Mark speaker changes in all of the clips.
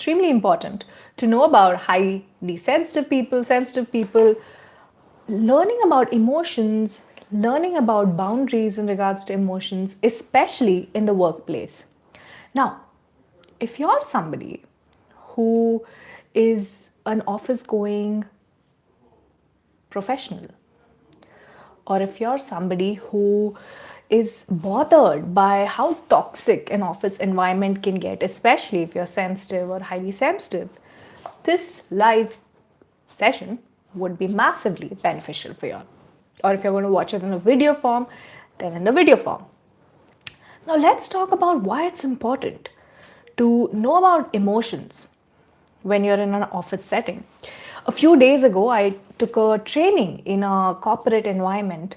Speaker 1: extremely important to know about highly sensitive people, learning about emotions, learning about boundaries in regards to emotions, especially in the workplace. Now, if you're somebody who is an office going professional, or if you're somebody who is bothered by how toxic an office environment can get, especially if you're sensitive or highly sensitive, this live session would be massively beneficial for you. Or if you're going to watch it in a video form, then in the video form. Now, let's talk about why it's important to know about emotions when you're in an office setting. A few days ago, I took a training in a corporate environment,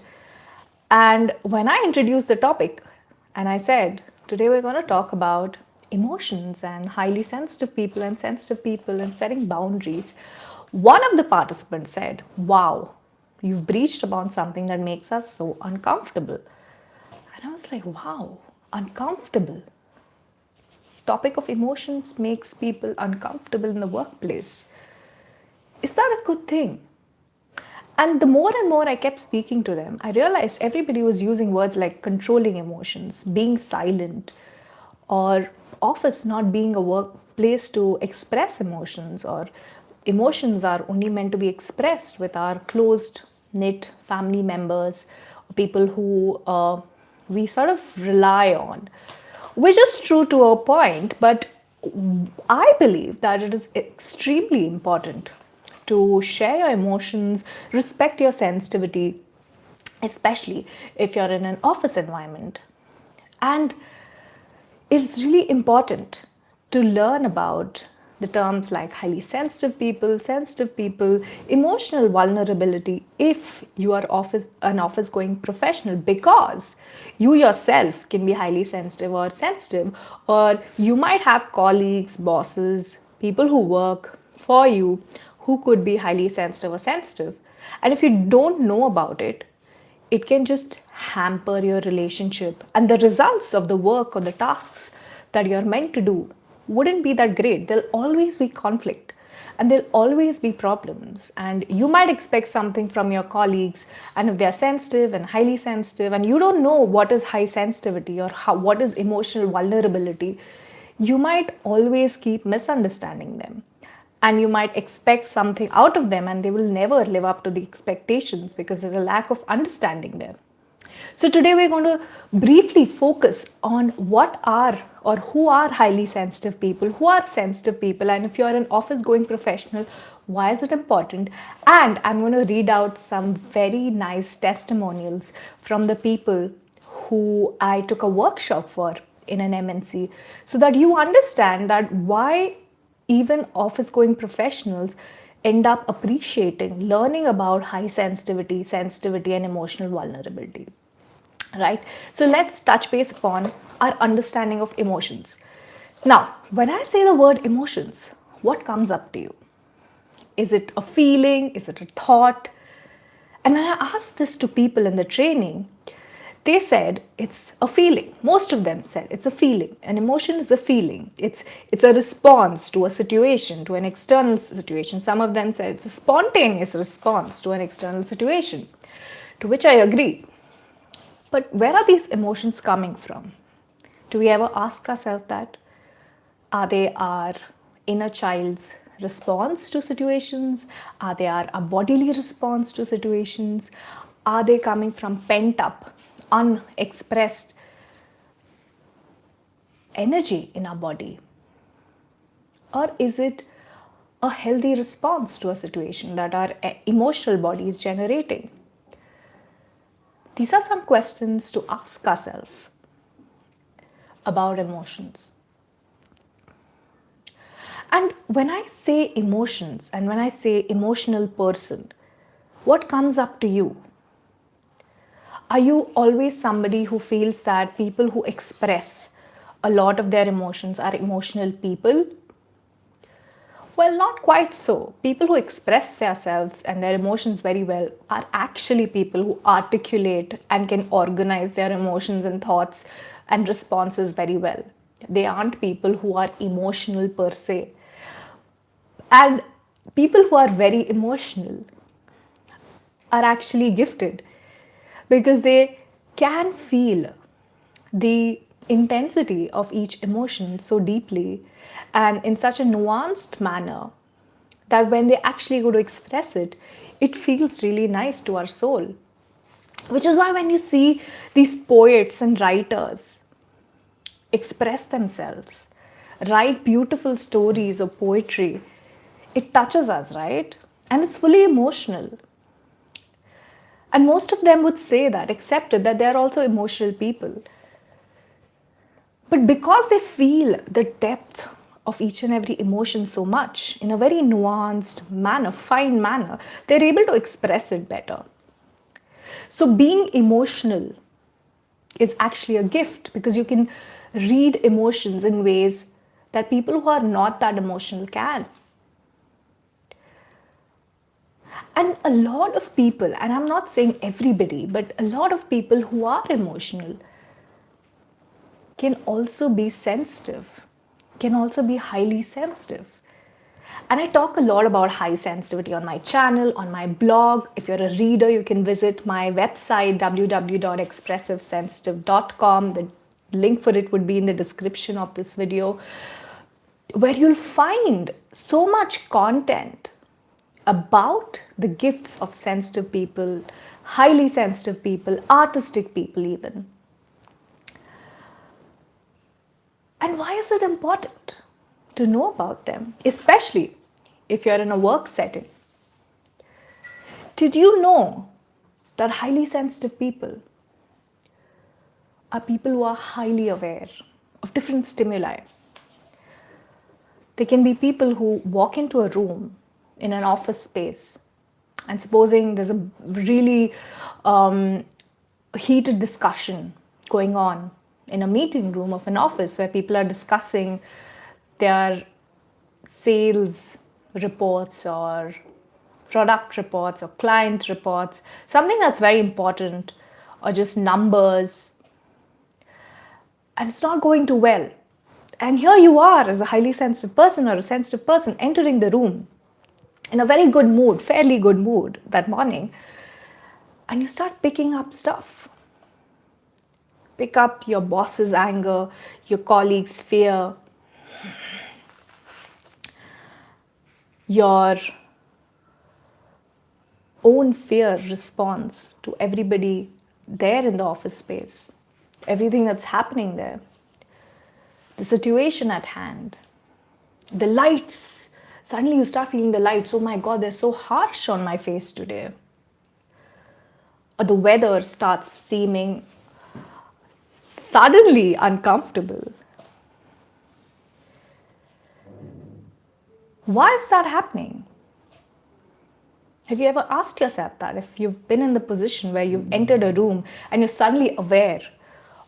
Speaker 1: and when I introduced the topic and I said, today we're going to talk about emotions and highly sensitive people and setting boundaries, one of the participants said, wow, you've breached upon something that makes us so uncomfortable. And I was like, wow, uncomfortable. Topic of emotions makes people uncomfortable in the workplace. Is that a good thing? And the more and more I kept speaking to them, I realized everybody was using words like controlling emotions, being silent, or office not being a workplace to express emotions, or emotions are only meant to be expressed with our closed knit family members, or people who we sort of rely on, which is true to a point, but I believe that it is extremely important to share your emotions, respect your sensitivity, especially if you're in an office environment. And it's really important to learn about the terms like highly sensitive people, emotional vulnerability if you are an office going professional, because you yourself can be highly sensitive, or you might have colleagues, bosses, people who work for you who could be highly sensitive. And if you don't know about it, it can just hamper your relationship, and the results of the work or the tasks that you're meant to do wouldn't be that great. There'll always be conflict and there'll always be problems, and you might expect something from your colleagues, and if they're sensitive and highly sensitive and you don't know what is high sensitivity or what is emotional vulnerability, you might always keep misunderstanding them, and you might expect something out of them and they will never live up to the expectations because there's a lack of understanding there. So today we're going to briefly focus on what are or who are highly sensitive people, who are sensitive people, and if you're an office going professional, why is it important? And I'm going to read out some very nice testimonials from the people who I took a workshop for in an MNC, so that you understand that why even office going professionals end up appreciating learning about high sensitivity and emotional vulnerability, right? So let's touch base upon our understanding of emotions. Now, when I say the word emotions, what comes up to you? Is it a feeling? Is it a thought? And when I asked this to people in the training, they said it's a feeling. Most of them said it's a feeling. An emotion is a feeling. It's a response to a situation, to an external situation. Some of them said it's a spontaneous response to an external situation, to which I agree. But where are these emotions coming from? Do we ever ask ourselves that? Are they our inner child's response to situations? Are they our bodily response to situations? Are they coming from pent up, unexpressed energy in our body? Or is it a healthy response to a situation that our emotional body is generating? These are some questions to ask ourselves about emotions. And when I say emotions and when I say emotional person, what comes up to you? Are you always somebody who feels that people who express a lot of their emotions are emotional people? Well, not quite so. People who express themselves and their emotions very well are actually people who articulate and can organize their emotions and thoughts and responses very well. They aren't people who are emotional per se. And people who are very emotional are actually gifted because they can feel the intensity of each emotion so deeply and in such a nuanced manner that when they actually go to express it, it feels really nice to our soul. Which is why when you see these poets and writers express themselves, write beautiful stories or poetry, it touches us, right? And it's fully emotional. And most of them would say that, accepted that they are also emotional people. But because they feel the depth of each and every emotion so much in a very nuanced manner, fine manner, they're able to express it better. So, being emotional is actually a gift because you can read emotions in ways that people who are not that emotional can. And a lot of people, and I'm not saying everybody, but a lot of people who are emotional can also be sensitive, can also be highly sensitive. And I talk a lot about high sensitivity on my channel, on my blog. If you're a reader, you can visit my website www.expressivesensitive.com. The link for it would be in the description of this video, where you'll find so much content about the gifts of sensitive people, highly sensitive people, artistic people, even. And why is it important to know about them, especially if you're in a work setting? Did you know that highly sensitive people are people who are highly aware of different stimuli? They can be people who walk into a room in an office space, and supposing there's a really heated discussion going on in a meeting room of an office where people are discussing their sales reports or product reports or client reports, something that's very important, or just numbers, and it's not going too well. And here you are as a highly sensitive person or a sensitive person entering the room in a very good mood, fairly good mood that morning, and you start picking up stuff. Pick up your boss's anger, your colleague's fear, your own fear response to everybody there in the office space, everything that's happening there, the situation at hand, the lights. Suddenly you start feeling the lights. Oh my God, they're so harsh on my face today. Or the weather starts seeming suddenly uncomfortable. Why is that happening? Have you ever asked yourself that? If you've been in the position where you've entered a room and you're suddenly aware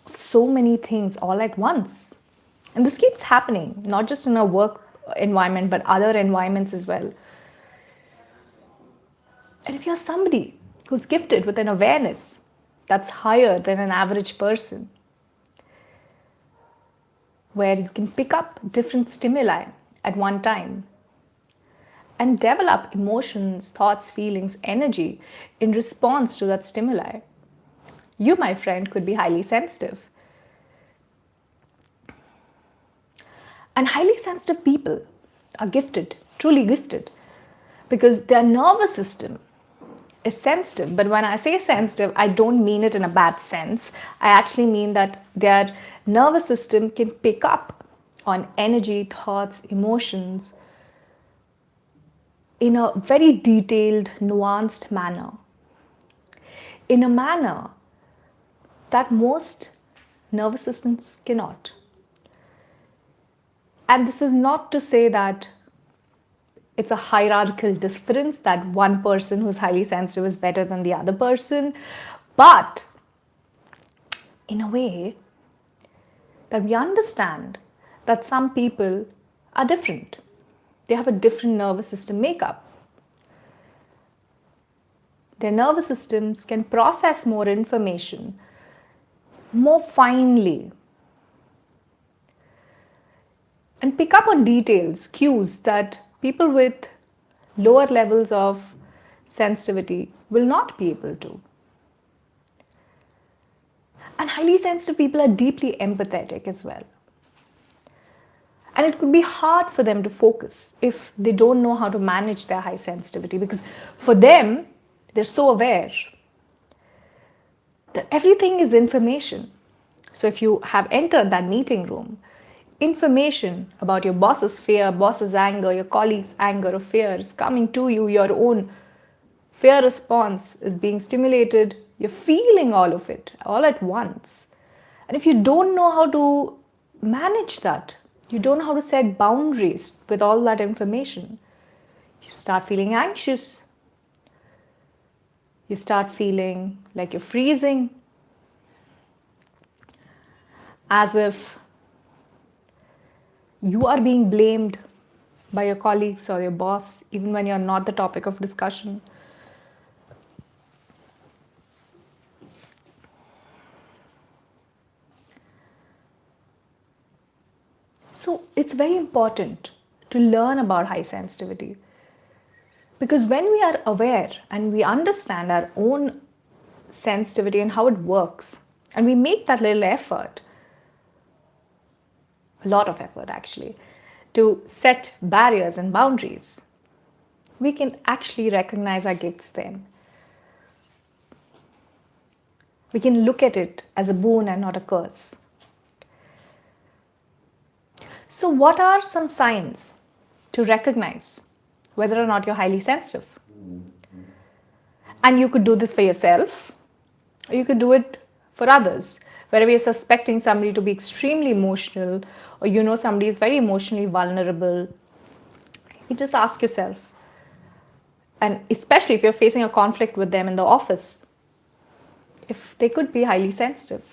Speaker 1: of so many things all at once. And this keeps happening, not just in a work environment, but other environments as well. And if you're somebody who's gifted with an awareness that's higher than an average person, where you can pick up different stimuli at one time and develop emotions, thoughts, feelings, energy in response to that stimuli, you, my friend, could be highly sensitive. And highly sensitive people are gifted, truly gifted, because their nervous system is sensitive. But when I say sensitive, I don't mean it in a bad sense. I actually mean that their nervous system can pick up on energy, thoughts, emotions in a very detailed, nuanced manner. In a manner that most nervous systems cannot. And this is not to say that it's a hierarchical difference that one person who's highly sensitive is better than the other person, but in a way that we understand that some people are different. They have a different nervous system makeup. Their nervous systems can process more information more finely and pick up on details, cues that people with lower levels of sensitivity will not be able to. And highly sensitive people are deeply empathetic as well. And it could be hard for them to focus if they don't know how to manage their high sensitivity, because for them, they're so aware that everything is information. So if you have entered that meeting room, information about your boss's fear, boss's anger, your colleague's anger or fear is coming to you, your own fear response is being stimulated, you're feeling all of it all at once. And if you don't know how to manage that, you don't know how to set boundaries with all that information, you start feeling anxious. You start feeling like you're freezing, as if you are being blamed by your colleagues or your boss, even when you're not the topic of discussion. So it's very important to learn about high sensitivity, because when we are aware and we understand our own sensitivity and how it works, and we make that little effort, a lot of effort actually, to set barriers and boundaries, we can actually recognize our gifts then. We can look at it as a boon and not a curse. So, what are some signs to recognize whether or not you're highly sensitive? And you could do this for yourself, or you could do it for others. Wherever you're suspecting somebody to be extremely emotional, or you know somebody is very emotionally vulnerable, you just ask yourself, and especially if you're facing a conflict with them in the office, if they could be highly sensitive.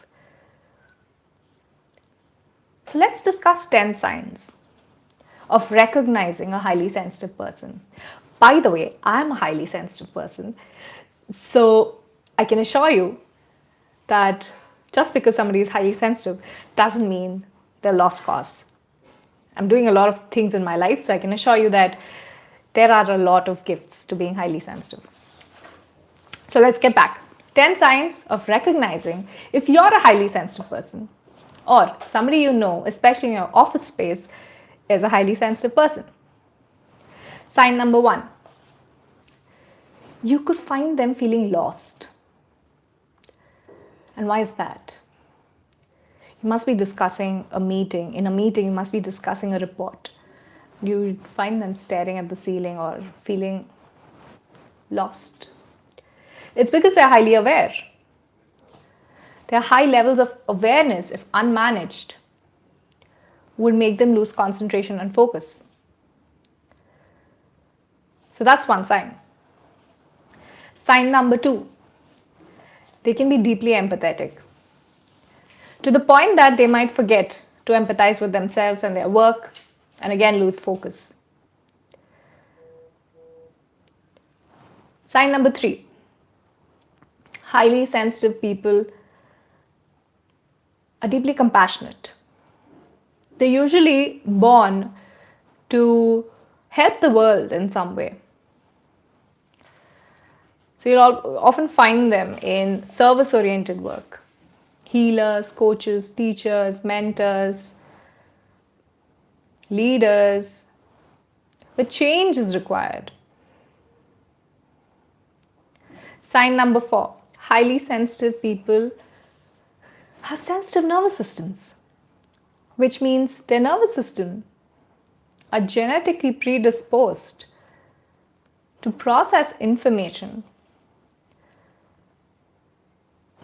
Speaker 1: So let's discuss 10 signs of recognizing a highly sensitive person. By the way, I'm a highly sensitive person, so I can assure you that just because somebody is highly sensitive doesn't mean they're lost cause. I'm doing a lot of things in my life, so I can assure you that there are a lot of gifts to being highly sensitive. So let's get back. 10 signs of recognizing if you're a highly sensitive person, or somebody you know, especially in your office space, is a highly sensitive person. Sign number 1. You could find them feeling lost. And why is that? You must be discussing a meeting. In a meeting, you must be discussing a report. You find them staring at the ceiling or feeling lost. It's because they're highly aware. Their high levels of awareness, if unmanaged, would make them lose concentration and focus. So that's one sign. Sign number 2. They can be deeply empathetic, to the point that they might forget to empathize with themselves and their work, and again lose focus. Sign number 3. Highly sensitive people are deeply compassionate. They're usually born to help the world in some way. So you'll often find them in service-oriented work. Healers, coaches, teachers, mentors, leaders, where change is required. Sign number 4. Highly sensitive people have sensitive nervous systems, which means their nervous system are genetically predisposed to process information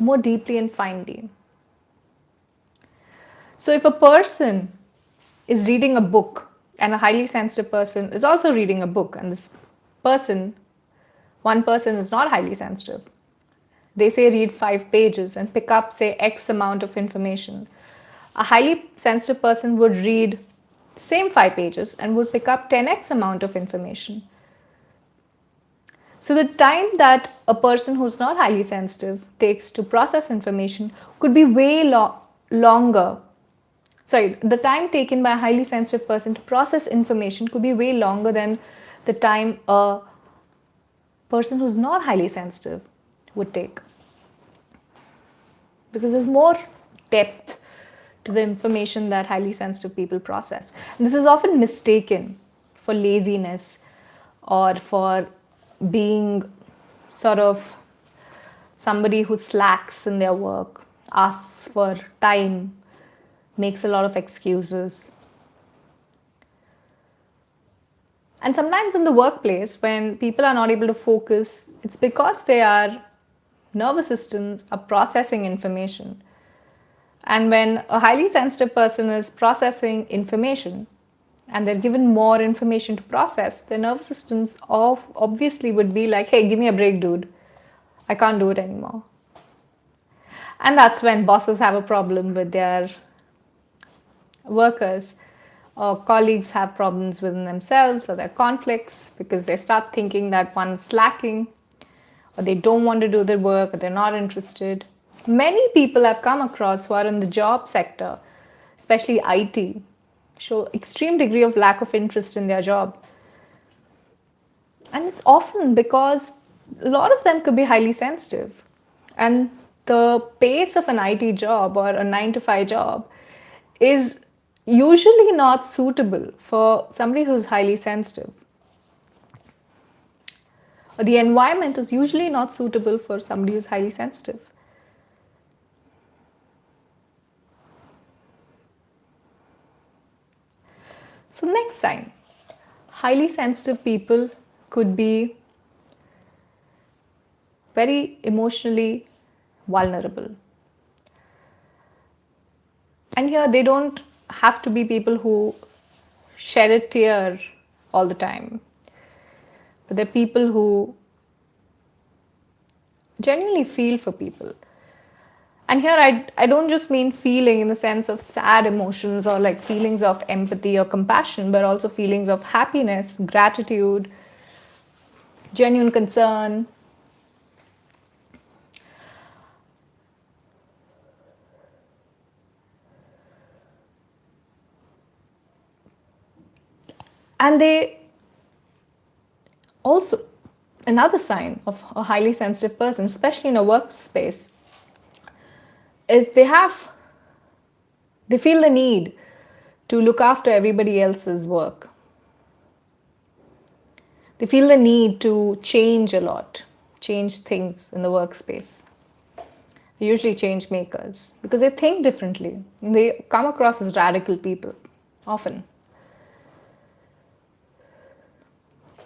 Speaker 1: more deeply and finely. So if a person is reading a book and a highly sensitive person is also reading a book, and one person is not highly sensitive, they say read 5 pages and pick up say X amount of information. A highly sensitive person would read the same 5 pages and would pick up 10x amount of information. So the time that a person who's not highly sensitive takes to process information could be way longer the time taken by a highly sensitive person to process information could be way longer than the time a person who's not highly sensitive would take. Because there's more depth to the information that highly sensitive people process. And this is often mistaken for laziness or for being sort of somebody who slacks in their work, asks for time, makes a lot of excuses. And sometimes in the workplace, when people are not able to focus, it's because their nervous systems are processing information. And when a highly sensitive person is processing information and they're given more information to process, their nervous systems obviously would be like, hey, give me a break, dude. I can't do it anymore. And that's when bosses have a problem with their workers, or colleagues have problems within themselves, or their conflicts because they start thinking that one's slacking, or they don't want to do their work, or they're not interested. Many people I've come across who are in the job sector, especially IT, show extreme degree of lack of interest in their job. And it's often because a lot of them could be highly sensitive. And the pace of an IT job or a 9 to 5 job is usually not suitable for somebody who's highly sensitive. Or the environment is usually not suitable for somebody who's highly sensitive. So next sign, highly sensitive people could be very emotionally vulnerable. And here they don't have to be people who shed a tear all the time, but they're people who genuinely feel for people. And here I don't just mean feeling in the sense of sad emotions or like feelings of empathy or compassion, but also feelings of happiness, gratitude, genuine concern. And they also, another sign of a highly sensitive person, especially in a workspace, is they feel the need to look after everybody else's work. They feel the need to change a lot, change things in the workspace. They're usually change makers because they think differently. They come across as radical people, often.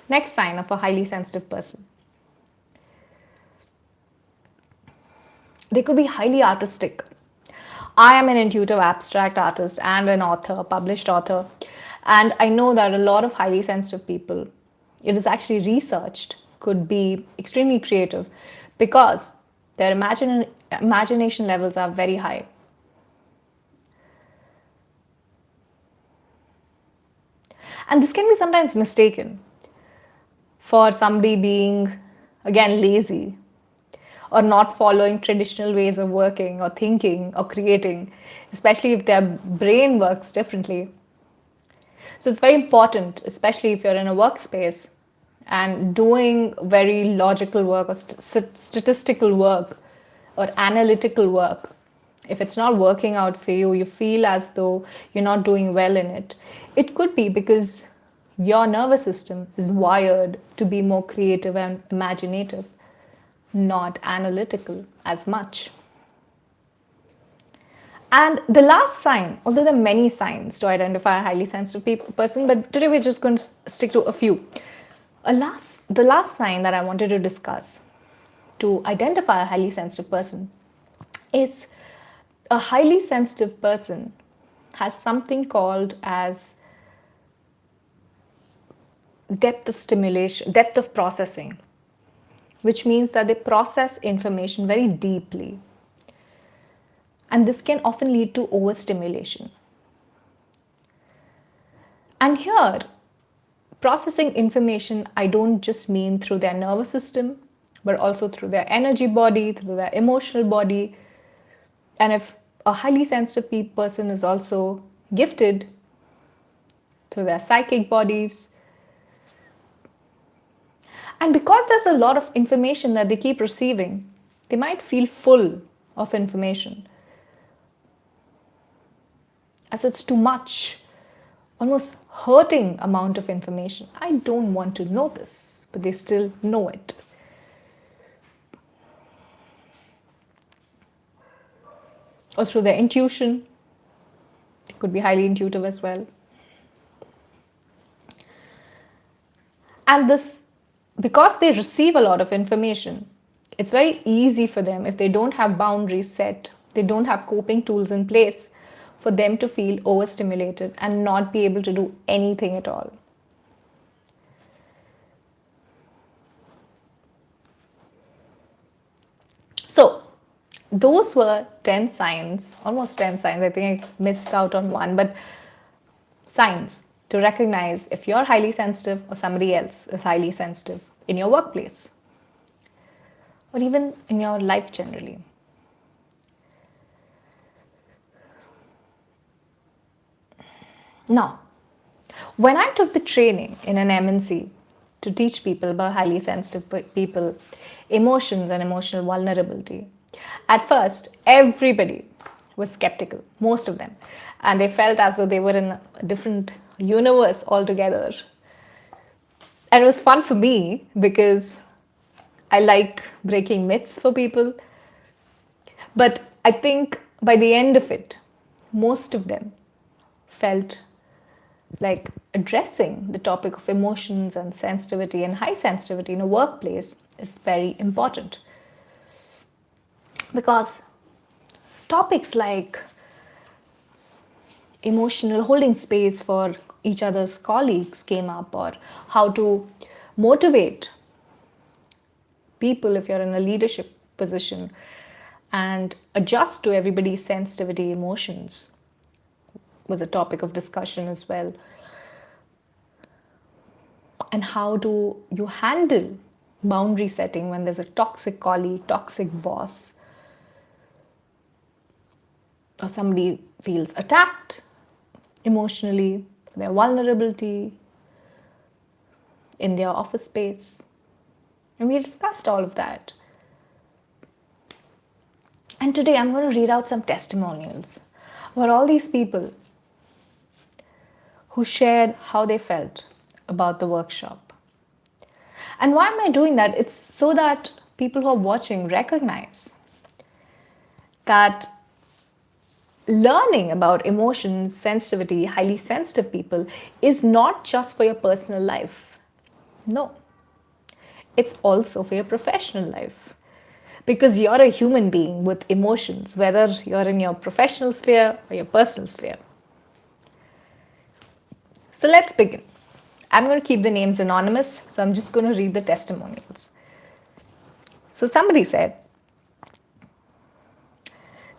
Speaker 1: Next sign of a highly sensitive person. They could be highly artistic. I am an intuitive abstract artist and an author, a published author. And I know that a lot of highly sensitive people, it is actually researched, could be extremely creative because their imagination levels are very high. And this can be sometimes mistaken for somebody being, again, lazy or not following traditional ways of working or thinking or creating, especially if their brain works differently. So it's very important, especially if you're in a workspace and doing very logical work or statistical work or analytical work. If it's not working out for you, you feel as though you're not doing well in it. It could be because your nervous system is wired to be more creative and imaginative, not analytical as much. And the last sign, although there are many signs to identify a highly sensitive person, but today we're just going to stick to a few. The last sign that I wanted to discuss to identify a highly sensitive person is a highly sensitive person has something called as depth of stimulation, depth of processing, which means that they process information very deeply. And this can often lead to overstimulation. And here, processing information, I don't just mean through their nervous system, but also through their energy body, through their emotional body. And if a highly sensitive person is also gifted through their psychic bodies. And because there's a lot of information that they keep receiving, they might feel full of information. As it's too much, almost hurting amount of information. I don't want to know this, but they still know it. Or through their intuition. It could be highly intuitive as well. And this, because they receive a lot of information, it's very easy for them, if they don't have boundaries set, they don't have coping tools in place, for them to feel overstimulated and not be able to do anything at all. So, those were 10 signs, almost 10 signs. I think I missed out on one, but signs to recognize if you're highly sensitive or somebody else is highly sensitive in your workplace or even in your life generally. Now, when I took the training in an MNC to teach people about highly sensitive people, emotions and emotional vulnerability, at first everybody was skeptical, most of them, and they felt as though they were in a different universe altogether. And it was fun for me because I like breaking myths for people. But I think by the end of it, most of them felt like addressing the topic of emotions and sensitivity and high sensitivity in a workplace is very important. Because topics like emotional holding space for each other's colleagues came up, or how to motivate people if you're in a leadership position and adjust to everybody's sensitivity emotions was a topic of discussion as well. And how do you handle boundary setting when there's a toxic colleague, toxic boss, or somebody feels attacked emotionally, their vulnerability in their office space. And we discussed all of that. And today I'm going to read out some testimonials about all these people who shared how they felt about the workshop. And why am I doing that? It's so that people who are watching recognize that learning about emotions, sensitivity, highly sensitive people is not just for your personal life. No, it's also for your professional life. Because you're a human being with emotions, whether you're in your professional sphere or your personal sphere. So let's begin. I'm going to keep the names anonymous, so I'm just going to read the testimonials. So somebody said,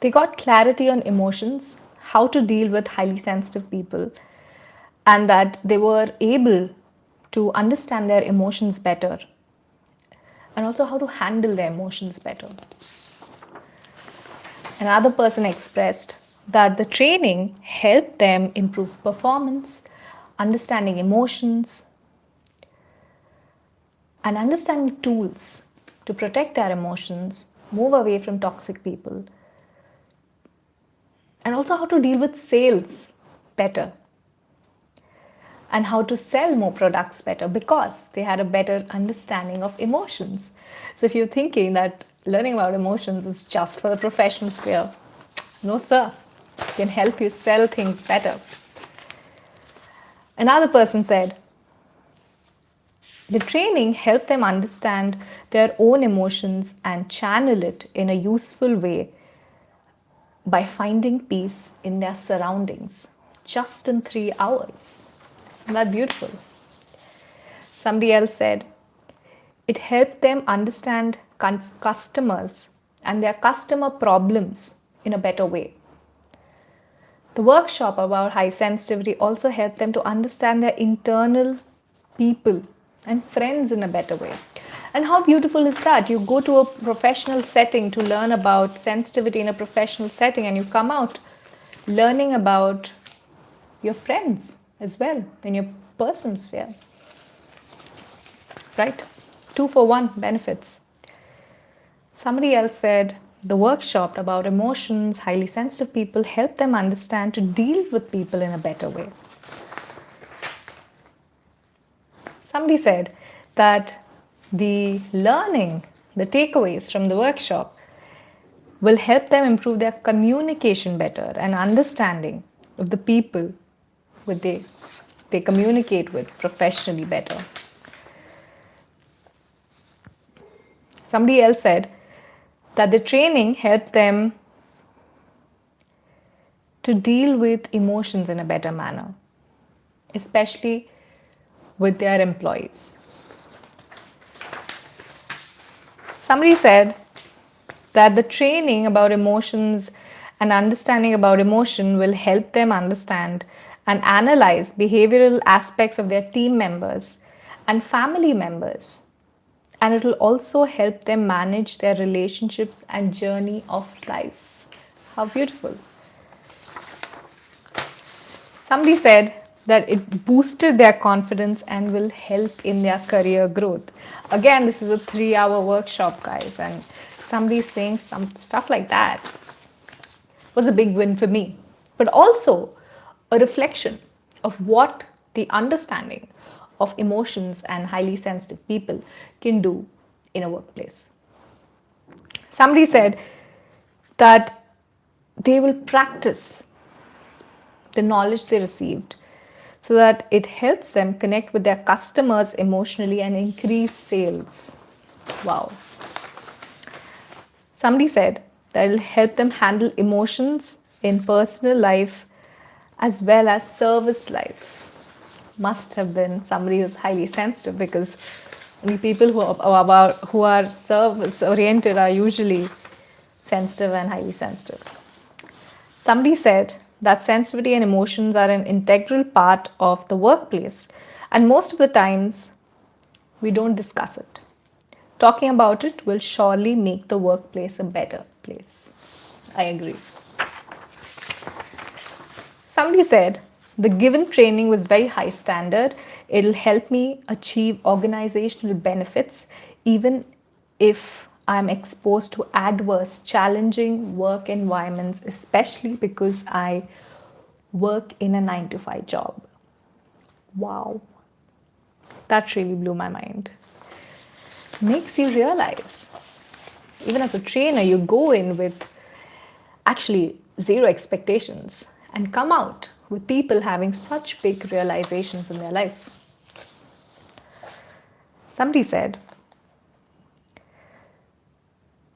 Speaker 1: they got clarity on emotions, how to deal with highly sensitive people, and that they were able to understand their emotions better, and also how to handle their emotions better. Another person expressed that the training helped them improve performance, understanding emotions, and understanding tools to protect their emotions, move away from toxic people, and also how to deal with sales better and how to sell more products better because they had a better understanding of emotions. So if you're thinking that learning about emotions is just for the professional sphere, no sir, it can help you sell things better. Another person said, the training helped them understand their own emotions and channel it in a useful way by finding peace in their surroundings just in 3 hours. Isn't that beautiful? Somebody else said, it helped them understand customers and their customer problems in a better way. The workshop about high sensitivity also helped them to understand their internal people and friends in a better way. And how beautiful is that? You go to a professional setting to learn about sensitivity in a professional setting and you come out learning about your friends as well in your personal sphere. Right? 2 for 1 benefits. Somebody else said the workshop about emotions, highly sensitive people, help them understand to deal with people in a better way. Somebody said that the learning, the takeaways from the workshop will help them improve their communication better and understanding of the people with they communicate with professionally better. Somebody else said that the training helped them to deal with emotions in a better manner, especially with their employees. Somebody said that the training about emotions and understanding about emotion will help them understand and analyze behavioral aspects of their team members and family members. And it will also help them manage their relationships and journey of life. How beautiful. Somebody said that it boosted their confidence and will help in their career growth. Again, this is a 3-hour workshop, guys, and somebody saying some stuff like that was a big win for me. But also a reflection of what the understanding of emotions and highly sensitive people can do in a workplace. Somebody said that they will practice the knowledge they received so that it helps them connect with their customers emotionally and increase sales. Wow. Somebody said that it will help them handle emotions in personal life as well as service life. Must have been somebody who's highly sensitive, because the people who are service oriented are usually sensitive and highly sensitive. Somebody said that sensitivity and emotions are an integral part of the workplace, and most of the times we don't discuss it. Talking about it will surely make the workplace a better place. I agree. Somebody said the given training was very high standard. It'll help me achieve organizational benefits even if I'm exposed to adverse, challenging work environments, especially because I work in a 9 to 5 job. Wow. That really blew my mind. Makes you realize, even as a trainer, you go in with actually zero expectations and come out with people having such big realizations in their life. Somebody said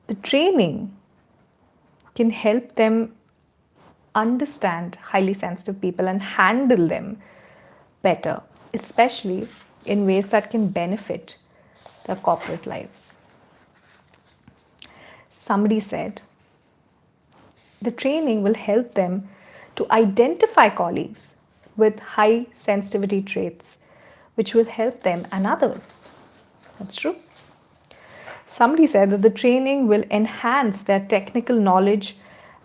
Speaker 1: the training can help them understand highly sensitive people and handle them better, especially in ways that can benefit their corporate lives. Somebody said the training will help them to identify colleagues with high sensitivity traits, which will help them and others. That's true. Somebody said that the training will enhance their technical knowledge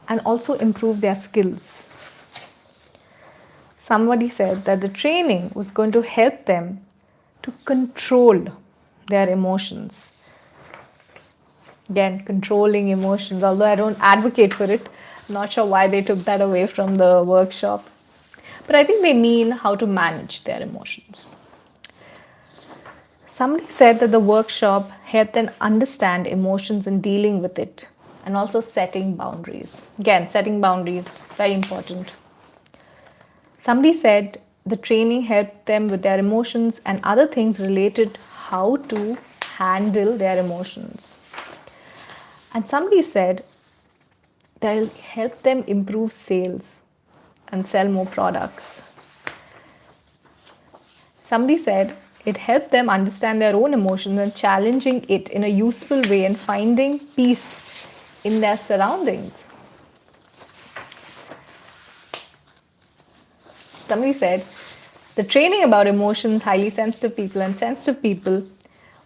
Speaker 1: and also improve their skills. Somebody said that the training was going to help them to control their emotions. Again, controlling emotions, although I don't advocate for it. I'm not sure why they took that away from the workshop. But I think they mean how to manage their emotions. Somebody said that the workshop helped them understand emotions and dealing with it, and also setting boundaries. Again, setting boundaries, very important. Somebody said the training helped them with their emotions and other things related how to handle their emotions. And somebody said that will help them improve sales and sell more products. Somebody said it helped them understand their own emotions and challenging it in a useful way and finding peace in their surroundings. Somebody said the training about emotions, highly sensitive people and sensitive people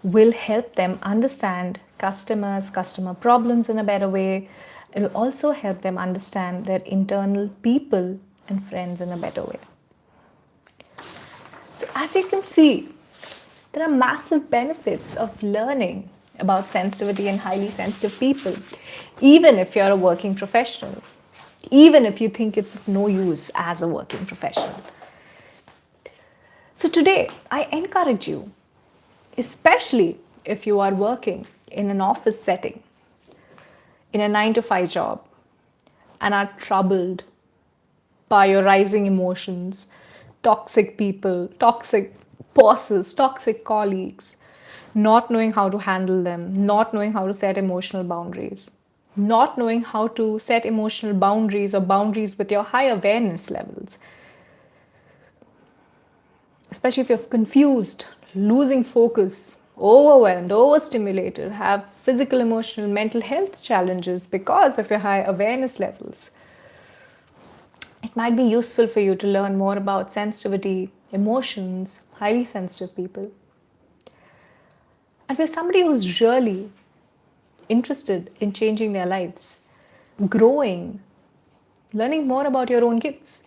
Speaker 1: will help them understand customer problems in a better way. It will also help them understand their internal people and friends in a better way. So, as you can see, there are massive benefits of learning about sensitivity and highly sensitive people, even if you're a working professional, even if you think it's of no use as a working professional. So, today I encourage you, especially if you are working in an office setting, in a 9 to 5 job, and are troubled by your rising emotions, toxic people, toxic bosses, toxic colleagues, not knowing how to handle them, not knowing how to set emotional boundaries, not knowing how to set emotional boundaries or boundaries with your high awareness levels, especially if you're confused, losing focus, overwhelmed, overstimulated, have physical, emotional, mental health challenges because of your high awareness levels. It might be useful for you to learn more about sensitivity, emotions, highly sensitive people. And for somebody who's really interested in changing their lives, growing, learning more about your own gifts,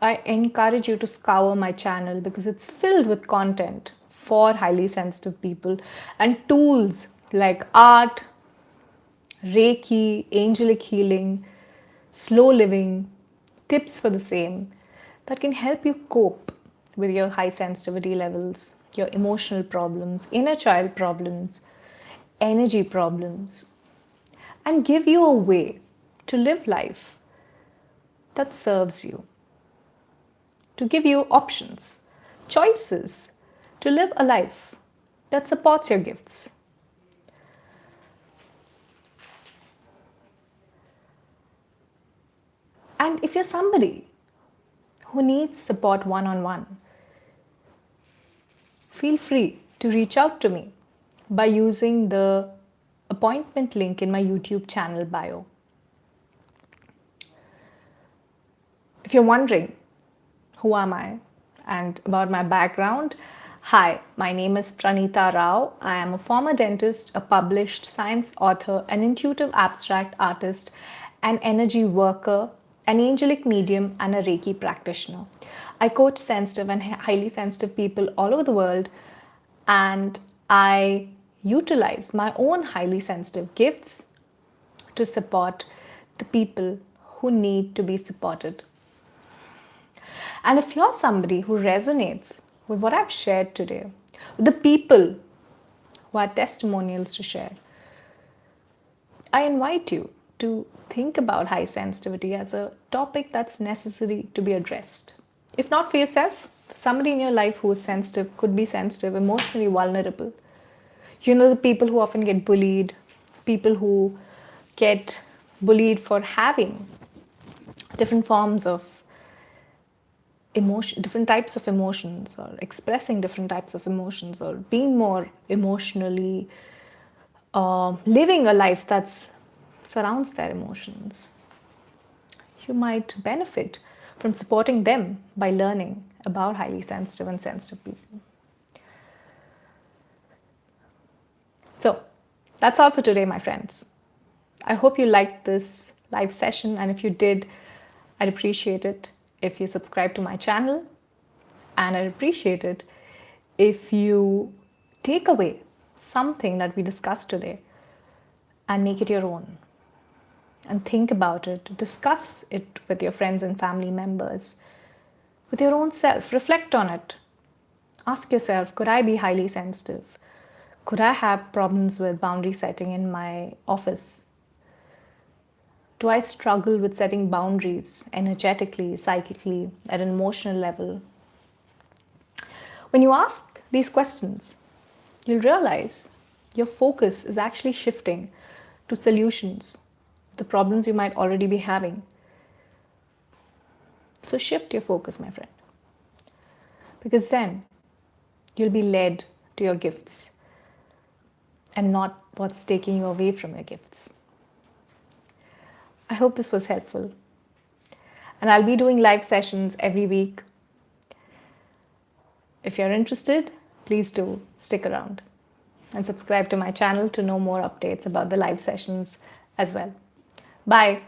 Speaker 1: I encourage you to scour my channel because it's filled with content for highly sensitive people and tools like art, Reiki, angelic healing, slow living, tips for the same that can help you cope with your high sensitivity levels, your emotional problems, inner child problems, energy problems, and give you a way to live life that serves you, to give you options, choices, to live a life that supports your gifts. And if you're somebody who needs support one on one, feel free to reach out to me by using the appointment link in my YouTube channel bio. If you're wondering, who am I and about my background, hi, my name is Pranita Rao. I am a former dentist, a published science author, an intuitive abstract artist, an energy worker, an angelic medium, and a Reiki practitioner. I coach sensitive and highly sensitive people all over the world, and I utilize my own highly sensitive gifts to support the people who need to be supported. And if you're somebody who resonates with what I've shared today, with the people who are testimonials to share, I invite you to think about high sensitivity as a topic that's necessary to be addressed. If not for yourself, somebody in your life who is sensitive, could be sensitive, emotionally vulnerable. You know, the people who often get bullied, people who get bullied for having different forms of emotion, different types of emotions, or expressing different types of emotions, or being more emotionally living a life that surrounds their emotions. You might benefit from supporting them by learning about highly sensitive and sensitive people. So that's all for today, my friends. I hope you liked this live session, and if you did, I'd appreciate it if you subscribe to my channel, and I'd appreciate it if you take away something that we discussed today and make it your own. And think about it, discuss it with your friends and family members, with your own self, reflect on it. Ask yourself, could I be highly sensitive? Could I have problems with boundary setting in my office? Do I struggle with setting boundaries energetically, psychically, at an emotional level? When you ask these questions, you'll realize your focus is actually shifting to solutions, the problems you might already be having. So shift your focus, my friend, because then you'll be led to your gifts and not what's taking you away from your gifts. I hope this was helpful. And I'll be doing live sessions every week. If you're interested, please do stick around and subscribe to my channel to know more updates about the live sessions as well. Bye.